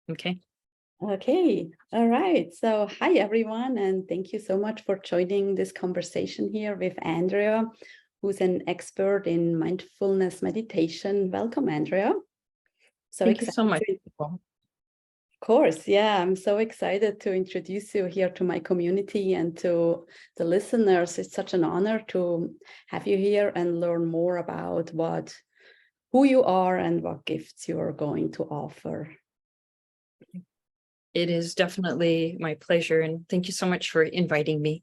Okay. Okay, all right. So hi, everyone, and thank you so much for joining this conversation here with Andrea, who's an expert in mindfulness meditation. Welcome, Andrea. So Thank you excited so much, to, Nicole. of course, yeah, I'm so excited to introduce you here to my community and to the listeners. It's such an honor to have you here and learn more about who you are and what gifts you are going to offer. It is definitely my pleasure, and thank you so much for inviting me.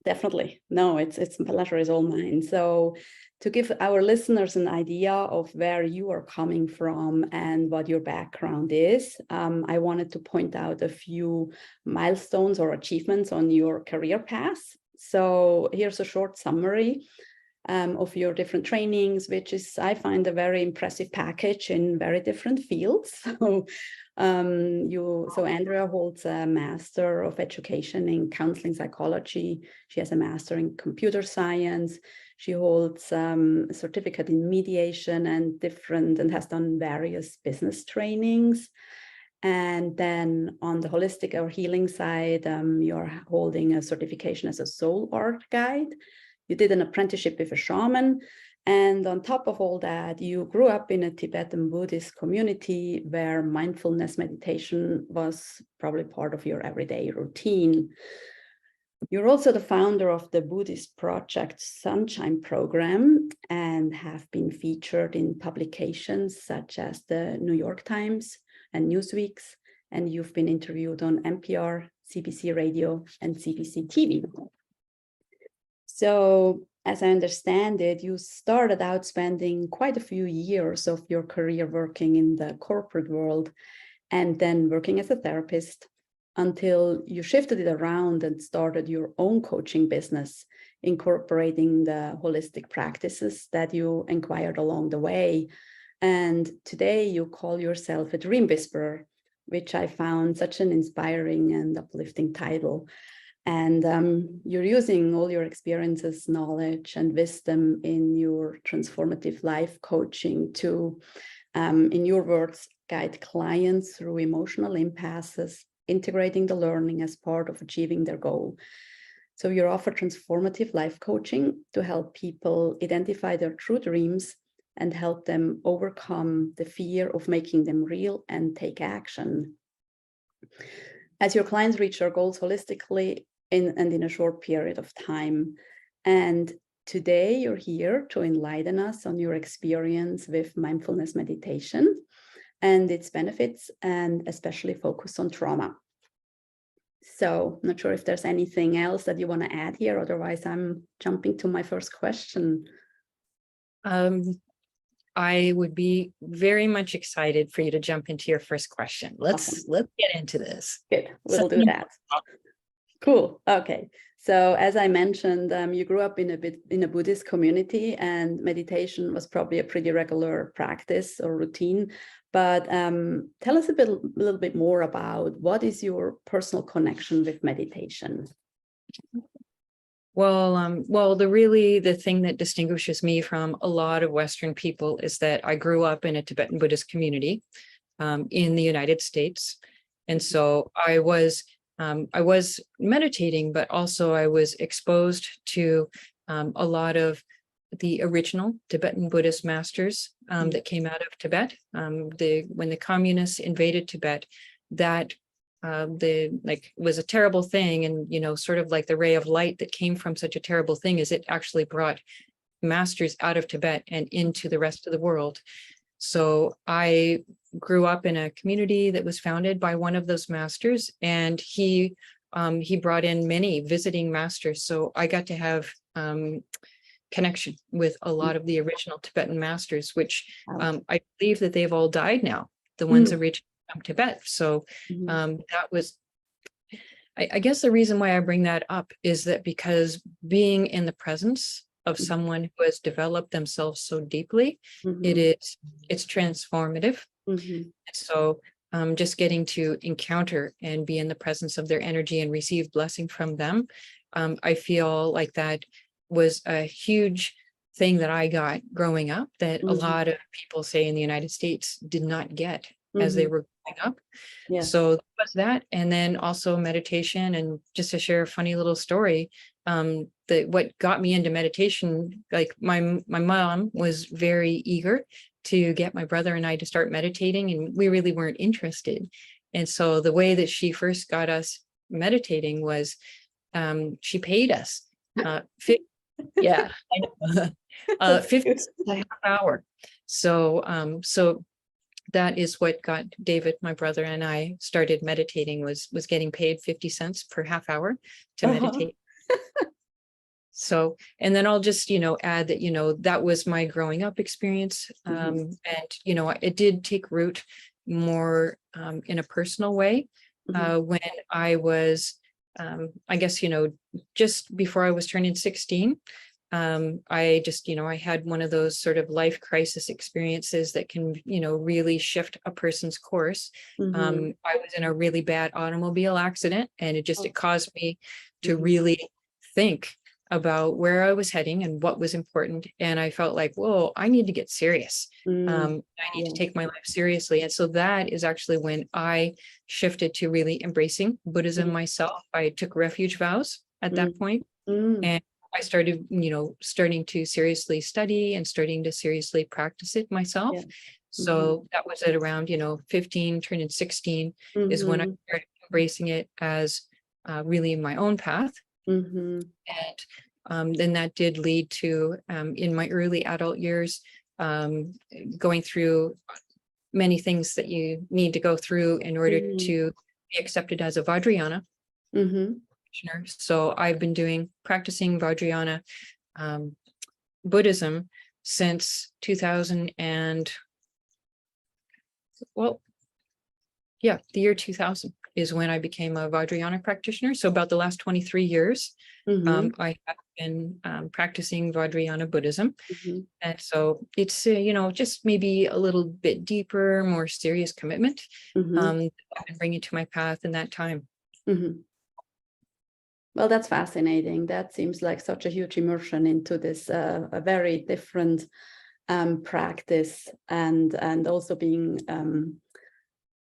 Definitely. No, it's pleasure is all mine. So to give our listeners an idea of where you are coming from and what your background is, I wanted to point out a few milestones or achievements on your career path. So here's a short summary of your different trainings, which is, I find, a very impressive package in very different fields. So Andrea holds a Master of Education in Counseling Psychology. She has a Master in Computer Science. She holds a certificate in mediation and has done various business trainings. And then on the holistic or healing side, you're holding a certification as a soul art guide. You did an apprenticeship with a shaman. And on top of all that, you grew up in a Tibetan Buddhist community where mindfulness meditation was probably part of your everyday routine. You're also the founder of the Buddhist project Sunshine Program and have been featured in publications such as the New York Times and Newsweek's, and you've been interviewed on NPR, CBC Radio, and CBC TV. So, as I understand it, you started out spending quite a few years of your career working in the corporate world and then working as a therapist until you shifted it around and started your own coaching business, incorporating the holistic practices that you acquired along the way. And today you call yourself a dream whisperer, which I found such an inspiring and uplifting title. And you're using all your experiences, knowledge, and wisdom in your transformative life coaching to, in your words, guide clients through emotional impasses, integrating the learning as part of achieving their goal. So you offer transformative life coaching to help people identify their true dreams and help them overcome the fear of making them real and take action. As your clients reach their goals holistically in a short period of time. And today you're here to enlighten us on your experience with mindfulness meditation and its benefits, and especially focus on trauma. So I'm not sure if there's anything else that you want to add here. Otherwise, I'm jumping to my first question. I would be very much excited for you to jump into your first question. Let's get into this. Good, we'll do that. Cool. Okay. So as I mentioned, you grew up in a Buddhist community, and meditation was probably a pretty regular practice or routine. But tell us a little bit more about what is your personal connection with meditation? Well, the thing that distinguishes me from a lot of Western people is that I grew up in a Tibetan Buddhist community in the United States, and so I was meditating, but also I was exposed to a lot of the original Tibetan Buddhist masters that came out of Tibet. When the communists invaded Tibet, that was a terrible thing, and sort of like the ray of light that came from such a terrible thing is it actually brought masters out of Tibet and into the rest of the world. So I grew up in a community that was founded by one of those masters, and he brought in many visiting masters. So I got to have connection with a lot of the original Tibetan masters, which I believe that they've all died now, the ones originally from Tibet. So that was, I guess the reason why I bring that up is that because being in the presence of someone who has developed themselves so deeply, it's transformative. So just getting to encounter and be in the presence of their energy and receive blessing from them, I feel like that was a huge thing that I got growing up that a lot of people, say in the United States, did not get as they were growing up. Yes. So that was that. And then also meditation. And just to share a funny little story, that what got me into meditation, like my mom was very eager to get my brother and I to start meditating, and we really weren't interested. And so the way that she first got us meditating was she paid us. Yeah, I know. That's 50 good. cents a half hour. So that is what got David, my brother, and I started meditating, was getting paid 50 cents per half hour to meditate. So, and then I'll just, add that, that was my growing up experience. And, it did take root more in a personal way when I was, I guess, just before I was turning 16. I just, I had one of those sort of life crisis experiences that can, really shift a person's course. I was in a really bad automobile accident, and it caused me to really think about where I was heading and what was important. And I felt like, whoa, I need to get serious. I need to take my life seriously. And so that is actually when I shifted to really embracing Buddhism myself. I took refuge vows at that point. And I started, starting to seriously study and starting to seriously practice it myself. So that was at around, 15, turning 16 is when I started embracing it as really my own path. And then that did lead to, in my early adult years, going through many things that you need to go through in order to be accepted as a Vajrayana. So I've been practicing Vajrayana Buddhism since 2000 and, the year 2000 is when I became a Vajrayana practitioner. So about the last 23 years, I have been practicing Vajrayana Buddhism. And so it's, just maybe a little bit deeper, more serious commitment I've been bringing to my path in that time. Well, that's fascinating. That seems like such a huge immersion into this a very different practice, and also being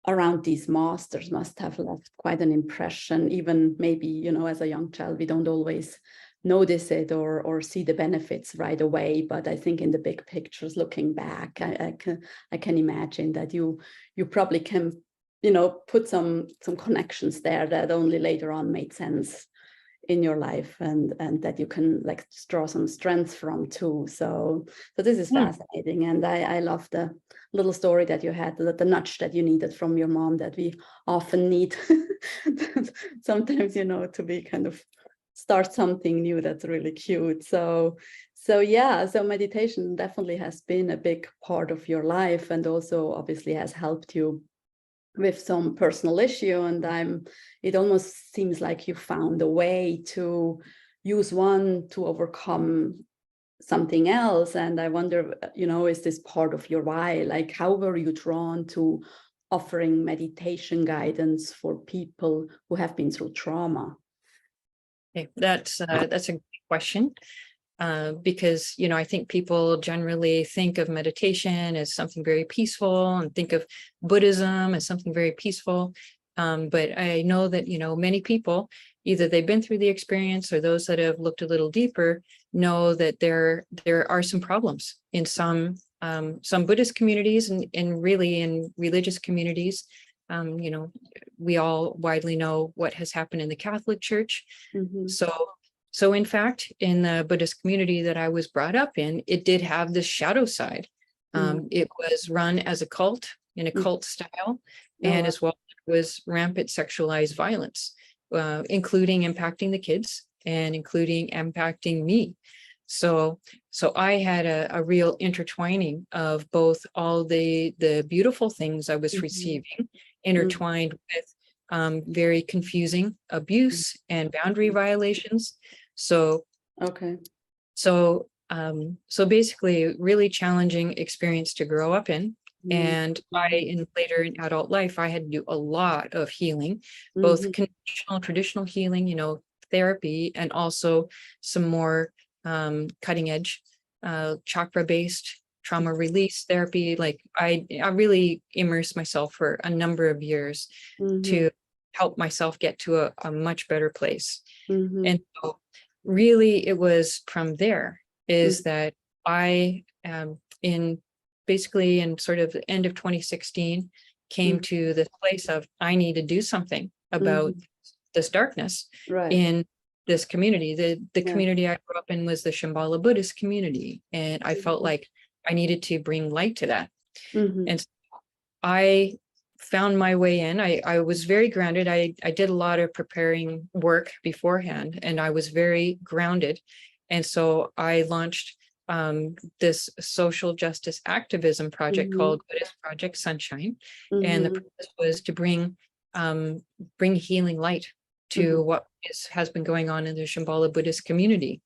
around these masters must have left quite an impression. Even maybe, as a young child, we don't always notice it or see the benefits right away. But I think in the big pictures, looking back, I can imagine that you probably can, put some connections there that only later on made sense in your life, and that you can draw some strength from too. So this is fascinating, and I love the little story that you had, the nudge that you needed from your mom that we often need sometimes, to be kind of start something new. That's really cute. So meditation definitely has been a big part of your life, and also obviously has helped you with some personal issue. And it almost seems like you found a way to use one to overcome something else. And I wonder, is this part of your why? How were you drawn to offering meditation guidance for people who have been through trauma? Okay, that's a great question. Because, I think people generally think of meditation as something very peaceful and think of Buddhism as something very peaceful. But I know that, many people, either they've been through the experience or those that have looked a little deeper, know that there are some problems in some Buddhist communities and really in religious communities. We all widely know what has happened in the Catholic Church. So in fact, in the Buddhist community that I was brought up in, it did have this shadow side. It was run as a cult, in a cult style, and as well it was rampant sexualized violence, including impacting the kids and including impacting me. So I had a real intertwining of both all the beautiful things I was receiving, intertwined with very confusing abuse and boundary violations. So basically really challenging experience to grow up in. And later in adult life, I had to do a lot of healing, both traditional healing, therapy, and also some more cutting edge, chakra based trauma release therapy. Like I really immersed myself for a number of years to help myself get to a much better place. And so really it was from there is that I in sort of the end of 2016 came to this place of I need to do something about this darkness Right. in this community. The Yeah. community I grew up in was the Shambhala Buddhist community, and I felt like I needed to bring light to that. And so I found my way in. I was very grounded. I did a lot of preparing work beforehand, and I was very grounded. And so I launched this social justice activism project called Buddhist Project Sunshine. And the purpose was to bring healing light to what has been going on in the Shambhala Buddhist community.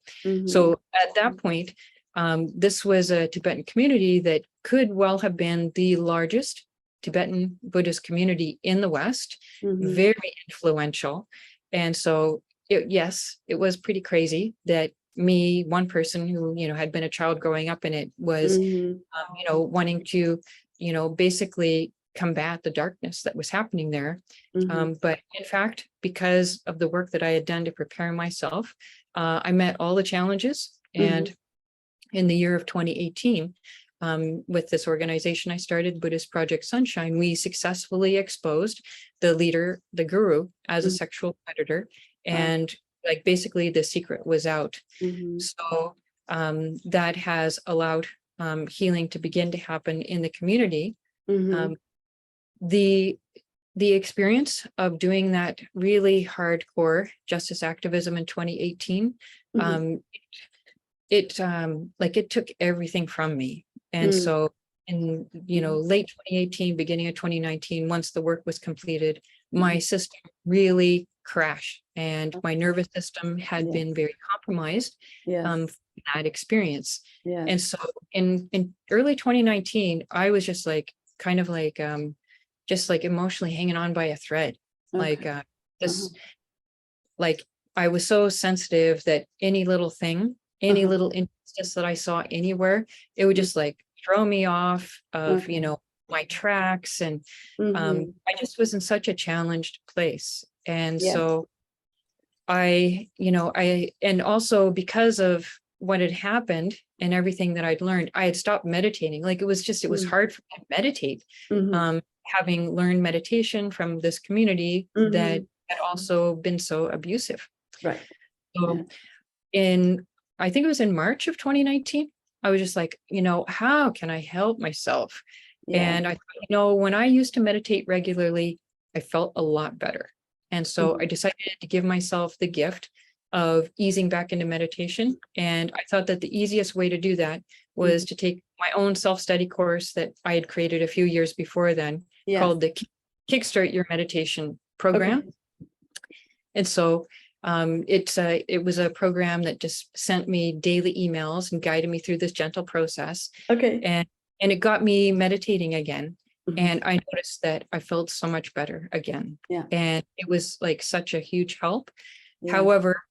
So at that point, this was a Tibetan community that could well have been the largest Tibetan Buddhist community in the West, very influential. And so, yes, it was pretty crazy that me, one person who, had been a child growing up in it, was, wanting to, basically combat the darkness that was happening there. But in fact, because of the work that I had done to prepare myself, I met all the challenges. And in the year of 2018, with this organization I started, Buddhist Project Sunshine, we successfully exposed the leader, the guru, as a sexual predator. And like basically the secret was out. So that has allowed healing to begin to happen in the community. The experience of doing that really hardcore justice activism in 2018, it took everything from me. And so in, late 2018, beginning of 2019, once the work was completed, my system really crashed and my nervous system had been very compromised from that experience. And so in early 2019, I was just like, kind of like, just like emotionally hanging on by a thread. Like like I was so sensitive that any little thing, any little injustice that I saw anywhere, it would just like throw me off of, my tracks. And I just was in such a challenged place. And so and also because of what had happened and everything that I'd learned, I had stopped meditating. Like it was hard for me to meditate. Having learned meditation from this community that had also been so abusive. Right. So I think it was in March of 2019, I was just like, how can I help myself? And I thought, when I used to meditate regularly, I felt a lot better. And so I decided to give myself the gift of easing back into meditation. And I thought that the easiest way to do that was to take my own self-study course that I had created a few years before then, called the Kickstart Your Meditation program. And so it was a program that just sent me daily emails and guided me through this gentle process. And it got me meditating again. And I noticed that I felt so much better again. And it was like such a huge help. However,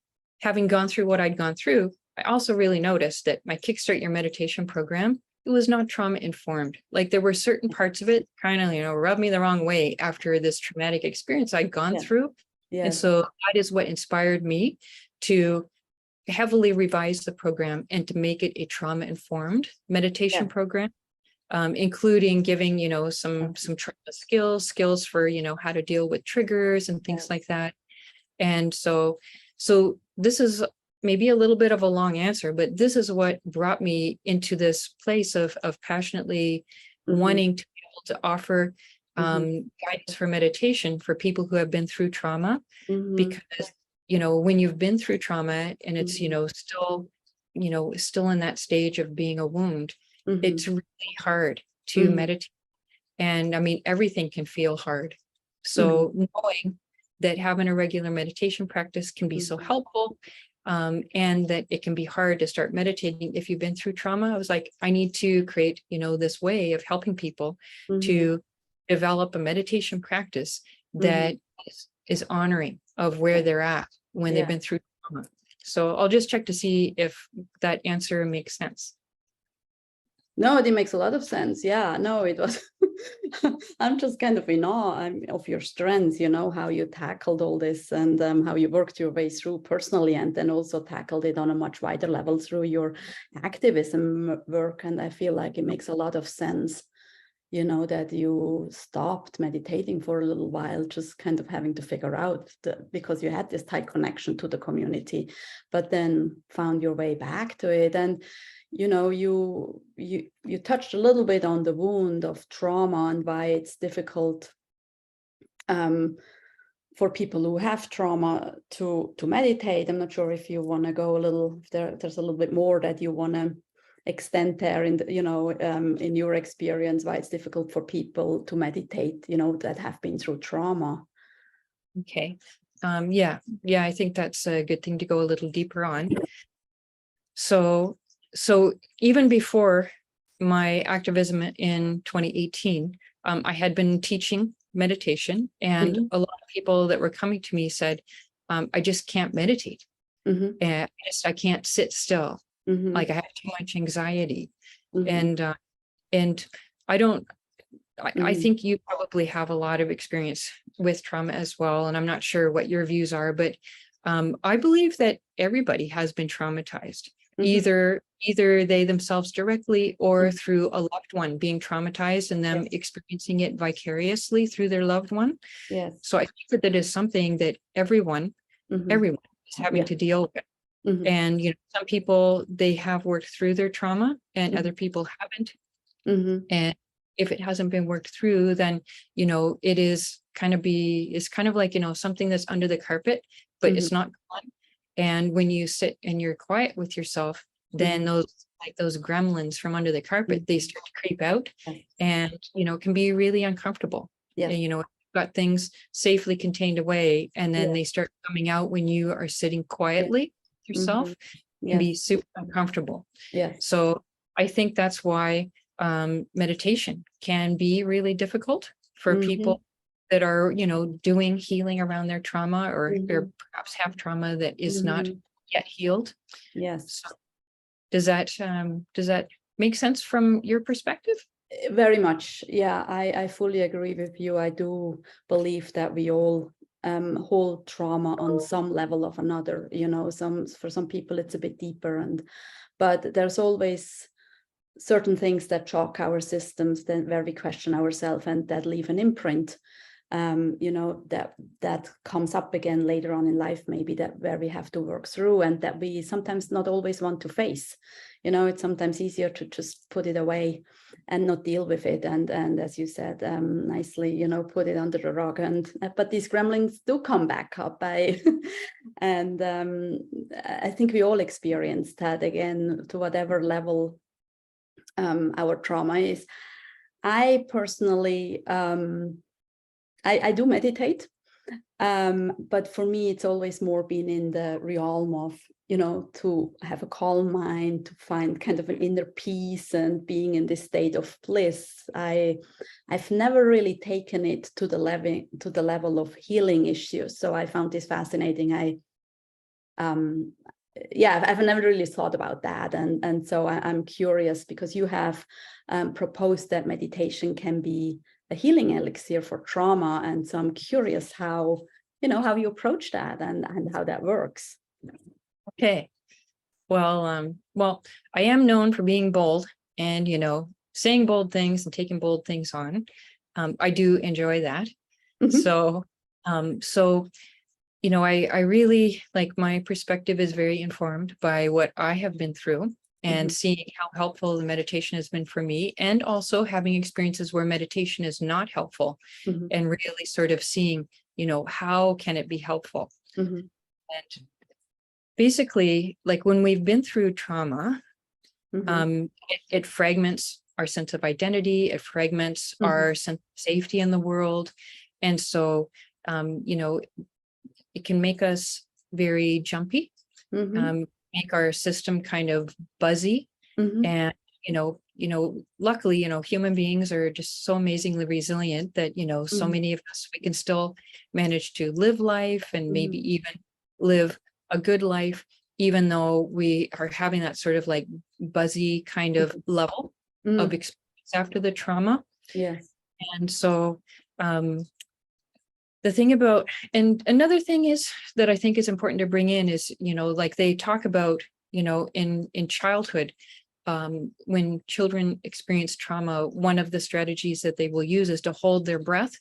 having gone through what I'd gone through, I also really noticed that my Kickstart Your Meditation program, it was not trauma informed. Like there were certain parts of it kind of, rubbed me the wrong way after this traumatic experience I'd gone through. And so that is what inspired me to heavily revise the program and to make it a trauma informed meditation program, including giving, some trauma skills for, how to deal with triggers and things like that. And so this is maybe a little bit of a long answer, but this is what brought me into this place of passionately wanting to be able to offer guidance for meditation for people who have been through trauma, because, when you've been through trauma and it's, still in that stage of being a wound, it's really hard to meditate. And I mean, everything can feel hard. So knowing that having a regular meditation practice can be so helpful, and that it can be hard to start meditating if you've been through trauma, I was like, I need to create, this way of helping people to develop a meditation practice that is honoring of where they're at when they've been through trauma. So I'll just check to see if that answer makes sense. No, it makes a lot of sense. Yeah, no, it was. I'm just kind of in awe of your strengths, you know, how you tackled all this, and how you worked your way through personally, and then also tackled it on a much wider level through your activism work. And I feel like it makes a lot of sense, you know, that you stopped meditating for a little while, just kind of having to figure out because you had this tight connection to the community, but then found your way back to it. And you know, you touched a little bit on the wound of trauma and why it's difficult for people who have trauma to meditate. I'm not sure if you want to go a little, if there's a little bit more that you want to extend there in the, you know, in your experience, why it's difficult for people to meditate, you know, that have been through trauma. Okay. Yeah, I think that's a good thing to go a little deeper on. So even before my activism in 2018, I had been teaching meditation, and a lot of people that were coming to me said, I just can't meditate. And I can't sit still. Like I have too much anxiety. And I don't, I think you probably have a lot of experience with trauma as well. And I'm not sure what your views are, but I believe that everybody has been traumatized. Either they themselves directly or through a loved one being traumatized and them experiencing it vicariously through their loved one. So I think that is something that everyone is having to deal with. And, you know, some people, they have worked through their trauma and other people haven't. And if it hasn't been worked through, then, you know, it's kind of like, you know, something that's under the carpet, but it's not gone. And when you sit and you're quiet with yourself, then those gremlins from under the carpet, they start to creep out and, you know, can be really uncomfortable. And, you know, you've got things safely contained away, and then they start coming out when you are sitting quietly with yourself, can be super uncomfortable. So I think that's why meditation can be really difficult for people that are, you know, doing healing around their trauma, or perhaps have trauma that is not yet healed. So does that make sense from your perspective? Very much. Yeah, I fully agree with you. I do believe that we all hold trauma on some level of another, you know, for some people it's a bit deeper, but there's always certain things that shock our systems, then where we question ourselves and that leave an imprint. You know, that comes up again later on in life, maybe, that where we have to work through, and that we sometimes not always want to face. You know, it's sometimes easier to just put it away and not deal with it, and as you said, nicely, you know, put it under the rug. But these gremlins do come back up. And I think we all experience that, again, to whatever level our trauma is. I personally I do meditate, but for me, it's always more been in the realm of, you know, to have a calm mind, to find kind of an inner peace and being in this state of bliss. I've never really taken it to the level of healing issues. So I found this fascinating. I've never really thought about that. And so I'm curious, because you have proposed that meditation can be a healing elixir for trauma. And so I'm curious how you approach that and how that works. Okay. Well, I am known for being bold and, you know, saying bold things and taking bold things on. I do enjoy that. So, you know, I really, like, my perspective is very informed by what I have been through, and seeing how helpful the meditation has been for me, and also having experiences where meditation is not helpful, and really sort of seeing, you know, how can it be helpful? And basically, like, when we've been through trauma, it fragments our sense of identity, it fragments our sense of safety in the world. And so, you know, it can make us very jumpy, make our system kind of buzzy. And, you know, luckily, you know, human beings are just so amazingly resilient that, you know, so many of us, we can still manage to live life and maybe even live a good life, even though we are having that sort of like buzzy kind of level. of experience after the trauma. Yes. And so the thing about, and another thing is that I think is important to bring in is, like they talk about, in childhood, when children experience trauma, one of the strategies that they will use is to hold their breath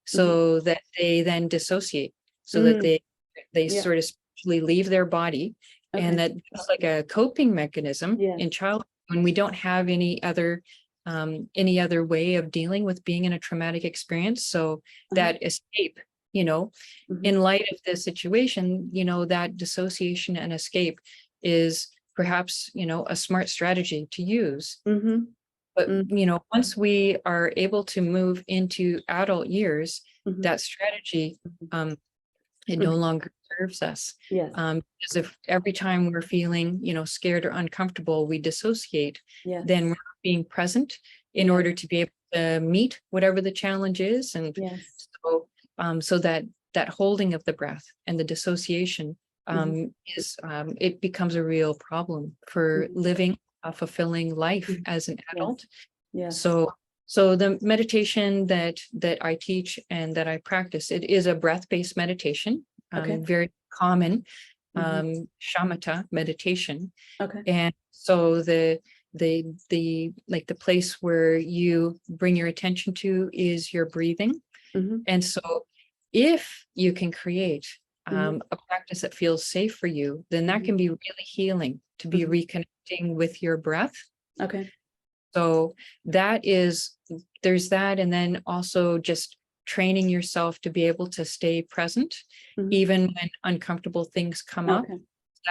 so that they then dissociate, so that they sort of spiritually leave their body. And that's like a coping mechanism in childhood when we don't have any other way of dealing with being in a traumatic experience. So that escape, in light of the situation, that dissociation and escape is perhaps, a smart strategy to use. But, once we are able to move into adult years, that strategy, it no longer serves us. Yes. Because if every time we're feeling, scared or uncomfortable, we dissociate, then we're not being present in order to be able to meet whatever the challenge is. And so that holding of the breath and the dissociation it becomes a real problem for living a fulfilling life as an adult. So the meditation that I teach and that I practice, it is a breath-based meditation, very common shamatha meditation. And so the place where you bring your attention to is your breathing. And so if you can create a practice that feels safe for you, then that can be really healing, to be reconnecting with your breath. So there's that. And then also just training yourself to be able to stay present, even when uncomfortable things come up.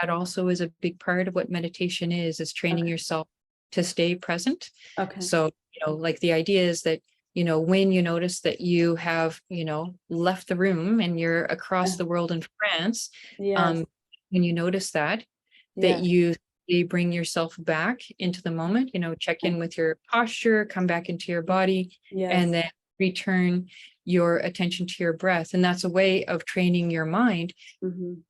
That also is a big part of what meditation is training yourself to stay present. So, like the idea is that, when you notice that you have, left the room and you're across the world in France, when you notice that you bring yourself back into the moment, check in with your posture, come back into your body, and then return your attention to your breath. And that's a way of training your mind, to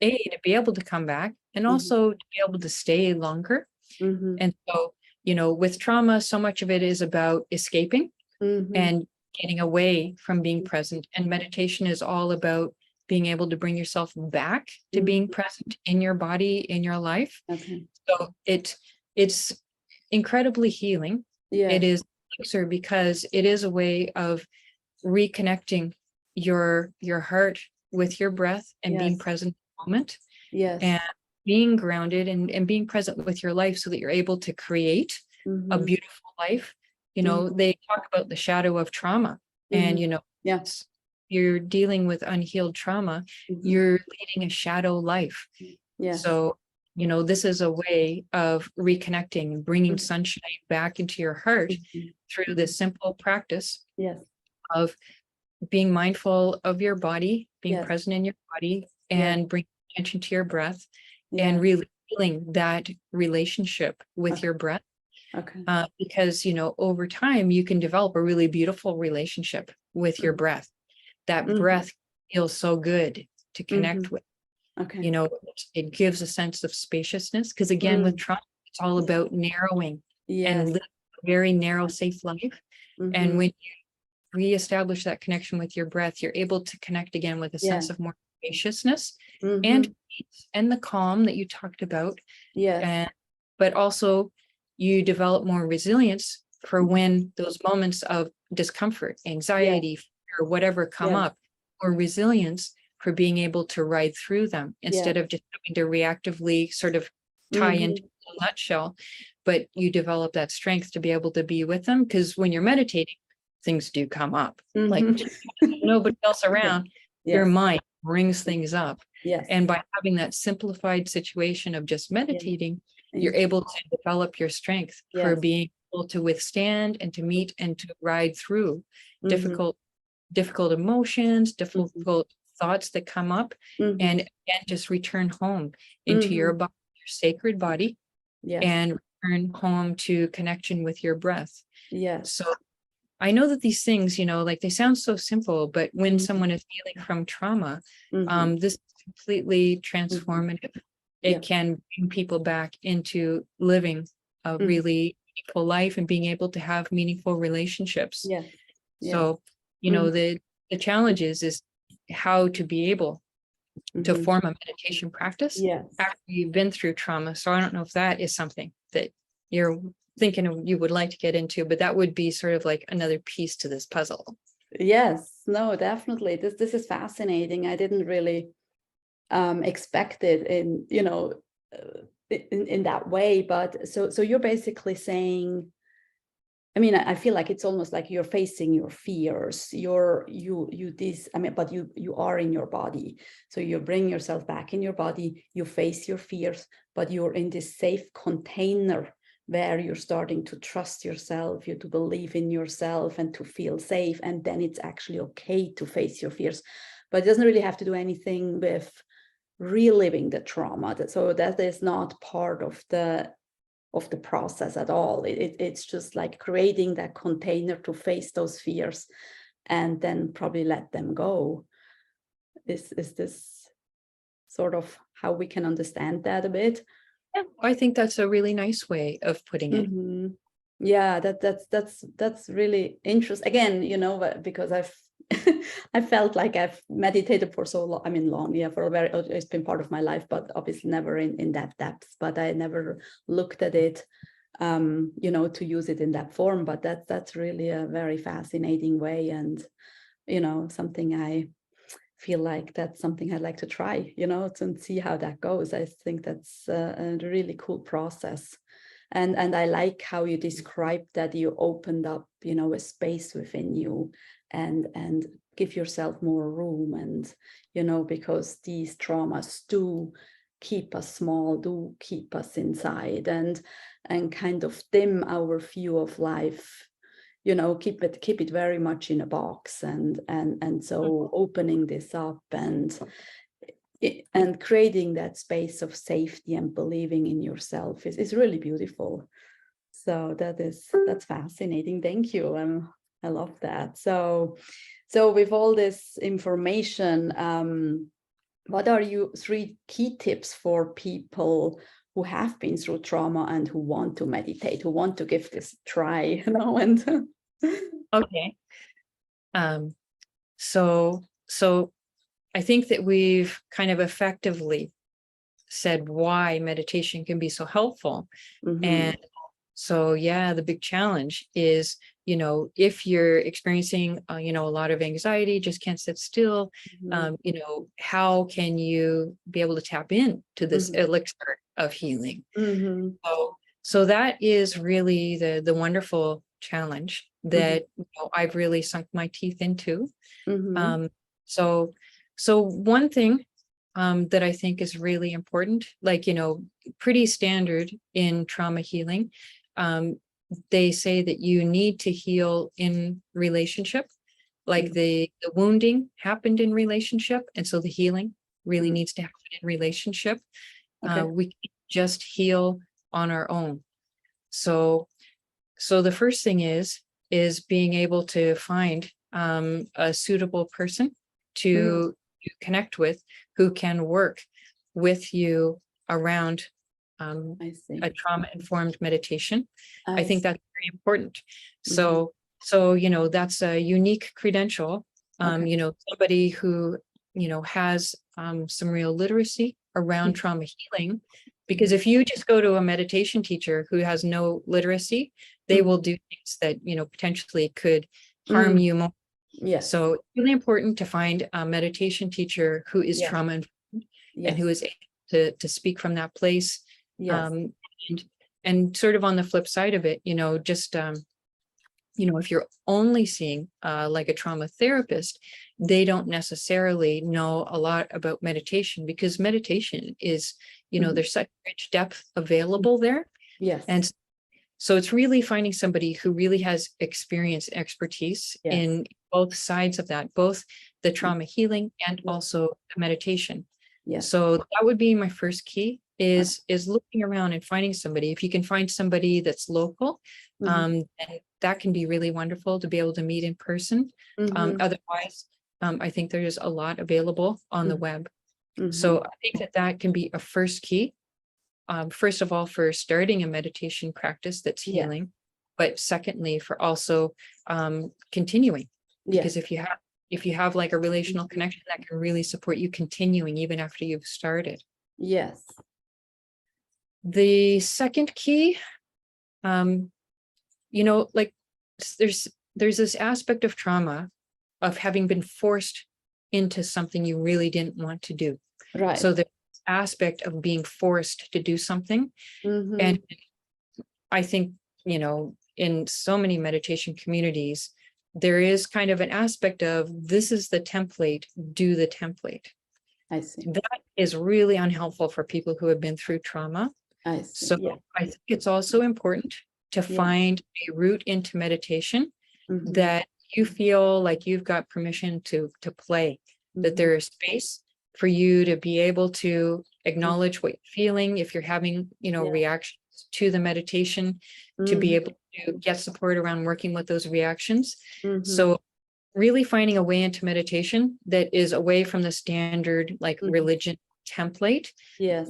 be able to come back and also to be able to stay longer. And so, with trauma, so much of it is about escaping and getting away from being present. And meditation is all about being able to bring yourself back to being present in your body, in your life. So it's incredibly healing. It is Elixir because it is a way of reconnecting your heart with your breath and being present in the moment. And being grounded and being present with your life so that you're able to create a beautiful life. They talk about the shadow of trauma, and you're dealing with unhealed trauma, you're leading a shadow life. So, this is a way of reconnecting, bringing sunshine back into your heart through this simple practice of being mindful of your body, being present in your body, and bringing attention to your breath, and really feeling that relationship with your breath. Because, over time, you can develop a really beautiful relationship with your breath. That breath feels so good to connect with. It gives a sense of spaciousness, because again, with trauma, it's all about narrowing and living a very narrow, safe life. And when you reestablish that connection with your breath, you're able to connect again with a sense of more spaciousness and peace and the calm that you talked about. But also you develop more resilience for when those moments of discomfort, anxiety, or whatever come up, or resilience for being able to ride through them instead of just having to reactively sort of tie into a nutshell. But you develop that strength to be able to be with them, because when you're meditating, things do come up. Like nobody else around, your mind brings things up. And by having that simplified situation of just meditating, you're able to develop your strength for being able to withstand and to meet and to ride through difficult emotions, difficult thoughts that come up, and again, just return home into your body, your sacred body, and return home to connection with your breath. So I know that these things, like they sound so simple, but when someone is healing from trauma, this is completely transformative. It can bring people back into living a really meaningful life and being able to have meaningful relationships. Yes. Yes. So, the challenge is how to be able to form a meditation practice Yes. after you've been through trauma. So I don't know if that is something that you're thinking you would like to get into, but that would be sort of like another piece to this puzzle. Yes, no, definitely. This is fascinating. I didn't really expect it in that way. But so you're basically saying, I mean, I feel like it's almost like you're facing your fears. But you are in your body. So you bring yourself back in your body, you face your fears, but you're in this safe container where you're starting to trust yourself, you to believe in yourself and to feel safe. And then it's actually okay to face your fears. But it doesn't really have to do anything with reliving the trauma. So that is not part of the process at all. It's just like creating that container to face those fears and then probably let them go. Is this sort of how we can understand that a bit? Yeah, I think that's a really nice way of putting it. Yeah, that's really interesting. Again, because I felt like I've meditated for so long. I mean, long, yeah, it's been part of my life, but obviously never in that depth. But I never looked at it, to use it in that form. But that's really a very fascinating way, and something I feel like that's something I'd like to try, to see how that goes. I think that's a really cool process. And I like how you described that you opened up, a space within you and give yourself more room. And, because these traumas do keep us small, do keep us inside and kind of dim our view of life, keep it very much in a box. And so opening this up and creating that space of safety and believing in yourself is really beautiful. So that's fascinating. Thank you. I love that. So with all this information, what are your 3 key tips for people who have been through trauma and who want to meditate, who want to give this a try, and Okay. So I think that we've kind of effectively said why meditation can be so helpful. And so, yeah, the big challenge is, if you're experiencing, a lot of anxiety, just can't sit still, how can you be able to tap into this elixir of healing? So that is really the wonderful challenge that I've really sunk my teeth into. So one thing that I think is really important, like, pretty standard in trauma healing, they say that you need to heal in relationship, like the wounding happened in relationship. And so the healing really needs to happen in relationship. We can't just heal on our own. So the first thing is being able to find a suitable person to connect with, who can work with you around a trauma-informed meditation. I think that's very important. So that's a unique credential. Somebody who has some real literacy around trauma healing. Because if you just go to a meditation teacher who has no literacy, they will do things that potentially could harm you more. Yes. So it's really important to find a meditation teacher who is trauma informed and who is able to speak from that place. And sort of on the flip side of it, just if you're only seeing like a trauma therapist, they don't necessarily know a lot about meditation, because meditation is, there's such rich depth available there. Yes. And so it's really finding somebody who really has experience, expertise in both sides of that, both the trauma healing and also meditation. So that would be my first key, is looking around and finding somebody. If you can find somebody that's local, and that can be really wonderful to be able to meet in person. Otherwise, I think there's a lot available on the web. So I think that can be a first key. first of all, for starting a meditation practice that's healing, but secondly, for also continuing. Because if you have like a relational connection, that can really support you continuing even after you've started. Yes. The second key, like there's this aspect of trauma of having been forced into something you really didn't want to do. Right. So the aspect of being forced to do something. And I think, in so many meditation communities, there is kind of an aspect of this is the template, do the template. I see. That is really unhelpful for people who have been through trauma. I see. So I think it's also important to find a route into meditation that you feel like you've got permission to play, that there is space for you to be able to acknowledge what you're feeling. If you're having, reactions to the meditation, to be able to get support around working with those reactions. So really finding a way into meditation that is away from the standard, like religion template,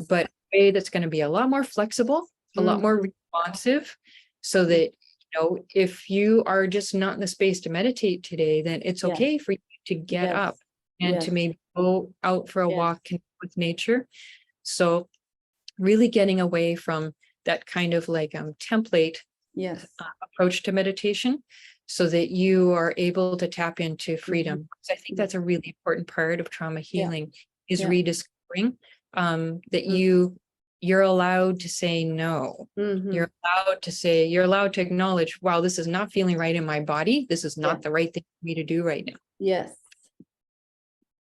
but a way that's going to be a lot more flexible, a lot more responsive, so that, if you are just not in the space to meditate today, then it's okay for you to get up and to maybe go out for a walk with nature. So really getting away from that kind of like template approach to meditation, so that you are able to tap into freedom. So I think that's a really important part of trauma healing, is rediscovering that you're allowed to say no. You're allowed to acknowledge, wow, this is not feeling right in my body. This is not the right thing for me to do right now. Yes.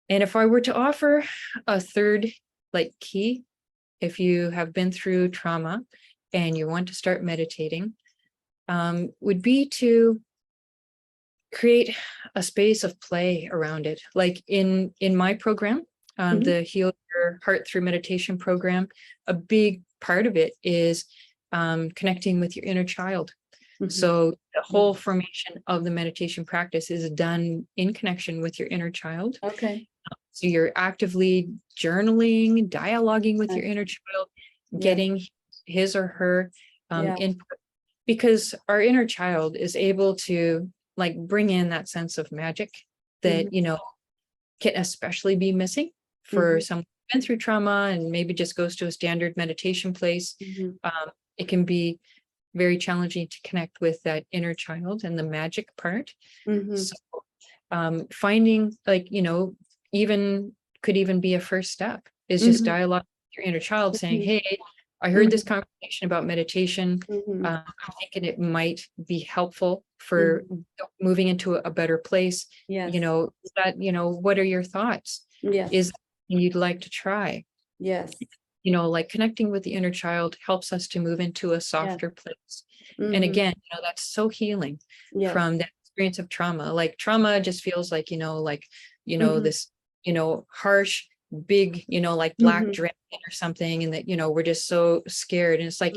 And if I were to offer a third like key, if you have been through trauma and you want to start meditating, would be to create a space of play around it. Like in my program, the Heal Your Heart Through Meditation program, a big part of it is connecting with your inner child. So the whole formation of the meditation practice is done in connection with your inner child. Okay. So you're actively journaling, dialoguing with your inner child, getting his or her input, because our inner child is able to like bring in that sense of magic that, can especially be missing for someone who's been through trauma and maybe just goes to a standard meditation place. It can be very challenging to connect with that inner child and the magic part. So finding like, could even be a first step is just dialogue with your inner child, saying, hey, I heard this conversation about meditation. I'm thinking it might be helpful for moving into a better place. Is that, what are your thoughts? Is that something you'd like to try? Like connecting with the inner child helps us to move into a softer place. And again, that's so healing from that experience of trauma. Like trauma just feels like, this, harsh, big, like black dragon or something. And that, we're just so scared. And it's like,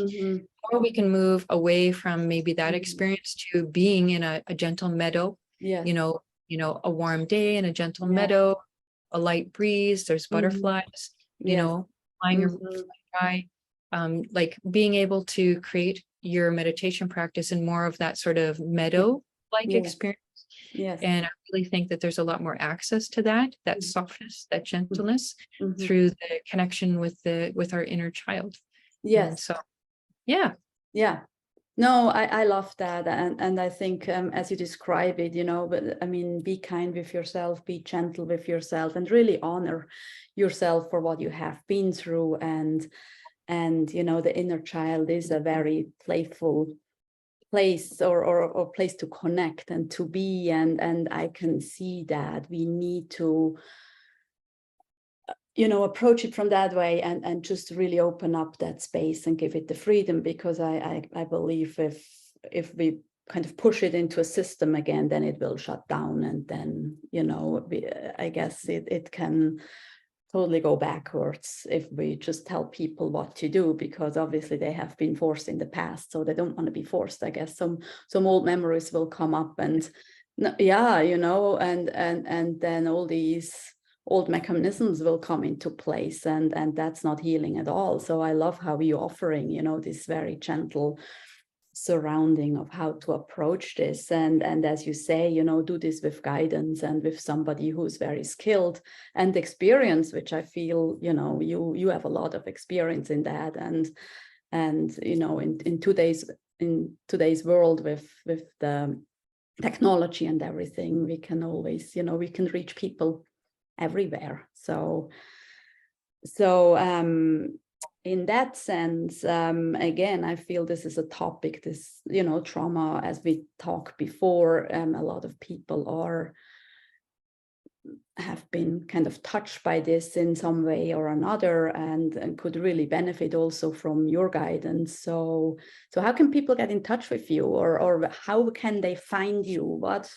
or we can move away from maybe that experience to being in a gentle meadow, a warm day in a gentle meadow, a light breeze, there's butterflies, flying your sky, like being able to create your meditation practice in more of that sort of meadow-like experience. And I really think that there's a lot more access to that softness, that gentleness through the connection with our inner child. And so, no, I love that. And I think as you describe it, but I mean, be kind with yourself, be gentle with yourself, and really honor yourself for what you have been through. And the inner child is a very playful place or place to connect and to be. And I can see that we need to approach it from that way and just really open up that space and give it the freedom, because I believe if we kind of push it into a system again, then it will shut down, and then I guess it can totally go backwards if we just tell people what to do, because obviously they have been forced in the past, so they don't want to be forced. I guess some old memories will come up, and and then all these old mechanisms will come into place, and that's not healing at all. So I love how you're offering, you know, this very gentle surrounding of how to approach this, and as you say, you know, do this with guidance and with somebody who's very skilled and experienced, which I feel, you know, you have a lot of experience in that, and you know, in today's world with the technology and everything, we can always, you know, we can reach people everywhere. So in that sense, again, I feel this is a topic, this, you know, trauma, as we talked before, a lot of people have been kind of touched by this in some way or another, and could really benefit also from your guidance. So how can people get in touch with you, or how can they find you? What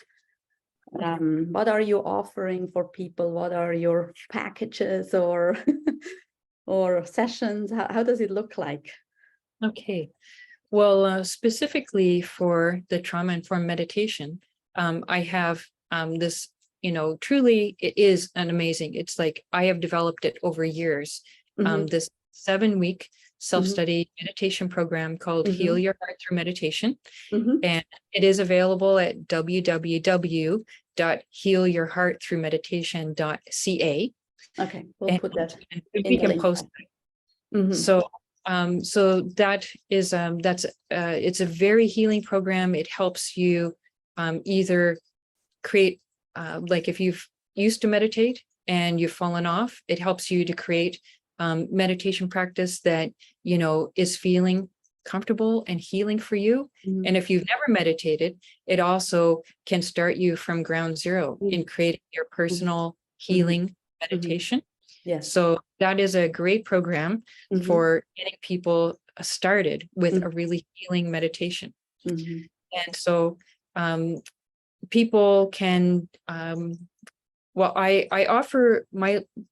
are you offering for people? What are your packages or or sessions? How does it look like? Okay. Well, specifically for the trauma-informed meditation, I have this, you know, truly it is an amazing, it's like I have developed it over years. This 7-week self-study meditation program called Heal Your Heart Through Meditation. And it is available at www.healyourheartthroughmeditation.ca. Okay, we'll put that and in we the can link. post it. So that is it's a very healing program. It helps you either create like if you've used to meditate and you've fallen off, it helps you to create meditation practice that, you know, is feeling comfortable and healing for you. And if you've never meditated, it also can start you from ground zero in creating your personal healing meditation. Yes. So that is a great program for getting people started with a really healing meditation. And so people can, well, I offer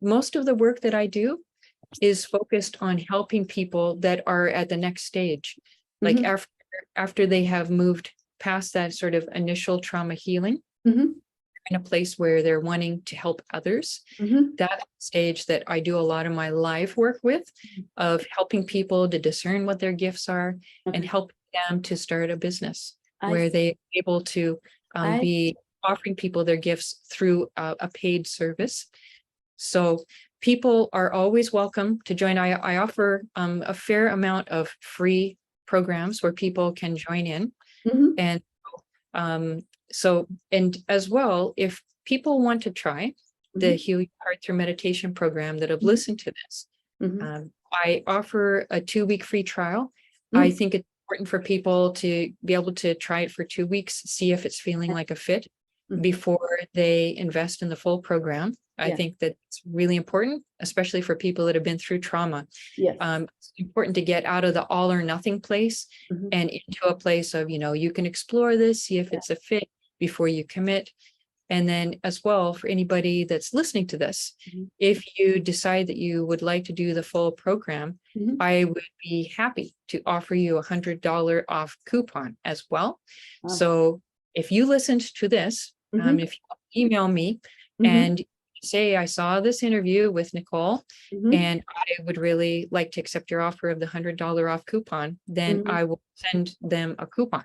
most of the work that I do is focused on helping people that are at the next stage, like after they have moved past that sort of initial trauma healing, in a place where they're wanting to help others. That stage that I do a lot of my live work with, of helping people to discern what their gifts are and helping them to start a business where they're able to be offering people their gifts through a paid service. So people are always welcome to join. I offer a fair amount of free programs where people can join in. And so, and as well, if people want to try the Heal Your Heart Through Meditation program that have listened to this, I offer a 2-week free trial. I think it's important for people to be able to try it for 2 weeks, see if it's feeling like a fit before they invest in the full program. I think that's really important, especially for people that have been through trauma. It's important to get out of the all or nothing place and into a place of, you know, you can explore this, see if it's a fit before you commit. And then as well, for anybody that's listening to this, if you decide that you would like to do the full program, I would be happy to offer you $100 off coupon as well. So if you listened to this, if you email me and say, I saw this interview with Nicole and I would really like to accept your offer of the $100 off coupon, then I will send them a coupon.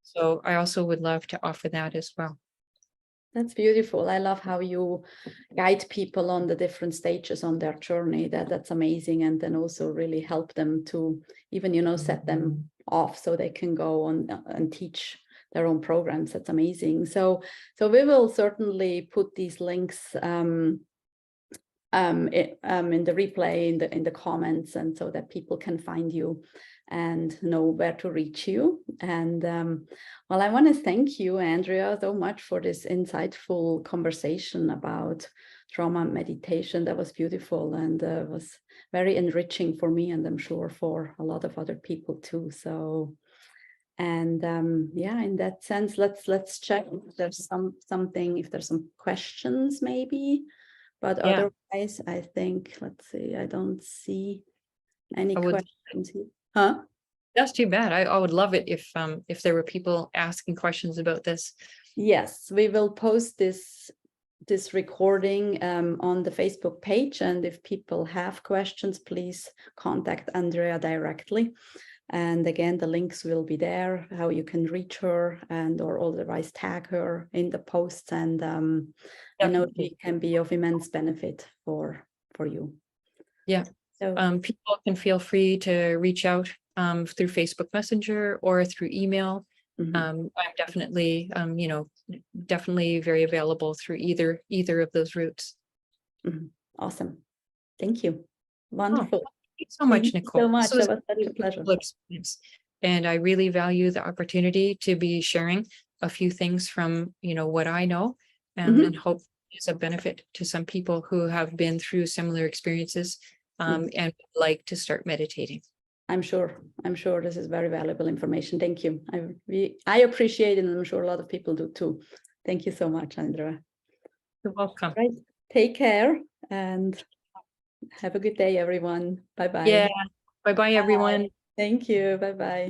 So I also would love to offer that as well. That's beautiful. I love how you guide people on the different stages on their journey. That's amazing. And then also really help them to even, you know, set them off so they can go on and teach their own programs. That's amazing. So we will certainly put these links in the replay, in the comments, and so that people can find you and know where to reach you. And well, I want to thank you, Andrea, so much for this insightful conversation about trauma meditation. That was beautiful and was very enriching for me, and I'm sure for a lot of other people too. So, and yeah, in that sense, let's check if there's something, if there's some questions maybe. But otherwise, I think, let's see, I don't see any questions here. Huh? That's too bad. I would love it if there were people asking questions about this. Yes, we will post this this recording on the Facebook page. And if people have questions, please contact Andrea directly. And again, the links will be there, how you can reach her and or otherwise tag her in the posts. And I know it can be of immense benefit for you. Yeah. So people can feel free to reach out through Facebook Messenger or through email. I'm definitely, definitely very available through either of those routes. Awesome. Thank you. Wonderful. Thank you so much, Thank Nicole. you so much. This was That was such a really pleasure. cool experience. And I really value the opportunity to be sharing a few things from, what I know, and hope is a benefit to some people who have been through similar experiences and like to start meditating. I'm sure this is very valuable information. Thank you. I appreciate it, and I'm sure a lot of people do too. Thank you so much, Andrea. You're welcome. Right. Take care and have a good day, everyone. Bye-bye. Yeah. Bye-bye, everyone. Thank you. Bye-bye.